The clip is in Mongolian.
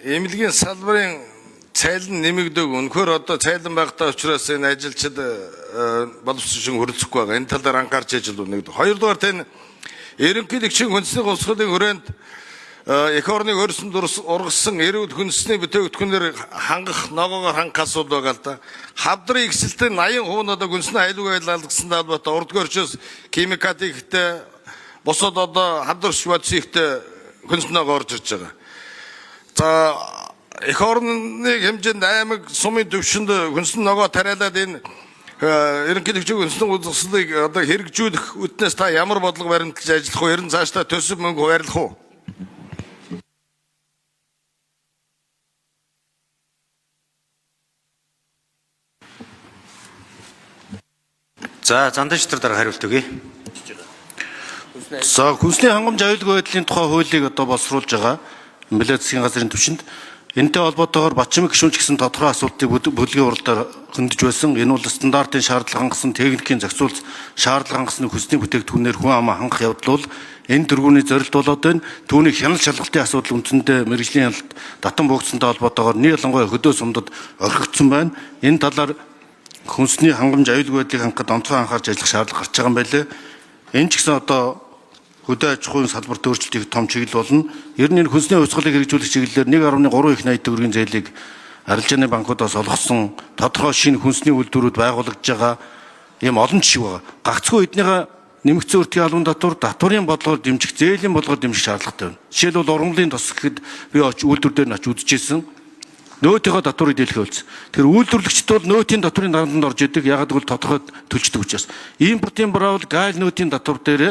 эмнэлгийн салбарын цайлан нэмэгдэг өнөхөр одоо цайлан байхдаа учраас энэ ажилчид боловсролын хөрөлцөхгүй байгаа. Энэ тал дээр анхаарч ижил нэгдэг. Хоёрдугаар тань ерөнхийлөгчийн хүнсний хувьсгалын хүрээнд эх орныг өрсөн ургасан эрүүл хүнсний бүтээгдэхүүнээр хангах ногоогоор хангах асуудал байгаа л да. Хавдрын ихсэлтийн 80% нь одоо хүнсний аюулгүй байдал алдагдсан талбарт урдгийн орчноос химикат ихтэй бусад одоо хавдрч бодис ихтэй хүнсний ногоо орж ирж байгаа. За эх орны хэмжээнд аймаг сумын төвшөнд хүнсний ногоо тариалаад энэ ерөнхийлөгчийн хүнсний үзэсгэлэнтийг одоо хэрэгжүүлэх үтнээс та ямар бодлого баримталж ажиллах вэ? Ер нь цаашдаа төсөв мөнгө хуваарлах уу? За зандан шитрээр дараа хариулт өгье. За хүнсний хангамж аюулгүй байдлын тухай хуулийг одоо боловсруулж байгаа эмнэлэг засгийн газрын түвшинд энэтэй холбоотойгоор Батчмаг гишүүн ч гэсэн тодорхой асуултыг бүлгийн уралдаар хөндөж байсан. Энэ бол стандартын шаардлага хангасан техникийн зохицуулт шаардлага хангасны хүнсний бүтээгдэхүүнээр хүн амаа хангах явдал бол энэ дөрвүүний зорилт болоод байна. Түүнийг хяналт шалгалтын асуудал үндсэндээ мэргэжлийн хяналт татан буугдсантай холбоотойгоор нэг ялангуяа хөдөө сумдад орхигдсон байна. Энэ талаар хүнсний хангамж аюулгүй байдлыг хангахад онцгой анхаарч ажиллах шаардлага гарч байгаа юм байлээ. Энэ ч гэсэн одоо хөдөө аж ахуйн салбарт өөрчлөлт их том чиглэл болно. Ер нь энэ хүнсний хувьсгалыг хэрэгжүүлэх чиглэлээр 1.3 их 80 төгрөгийн зээлийг арилжааны банкудаас олгосон тодорхой шинэ хүнсний үйлдвэрүүд байгуулагдж байгаа ийм олон жишээ байгаа. Гагцхүү эднийхээ нэмэгдсэн өртгийн албан татварын бодлогоор дэмжих, зээлийн бодлогоор дэмжих шаардлагатай байна. Жишээлбэл ургамлын тос гэхэд би үйлдвэр дээр нь очиж үзчихсэн. Нөөтийнхөө татварыг дийлэх үйлс. Тэр үйлдвэрлэгчд бол нөөтийн татварын дарамтанд орж идэг. Ягаад гэвэл тодорхой төлждөг учраас. Импортын бараавал гайл нөөтийн татвар дээр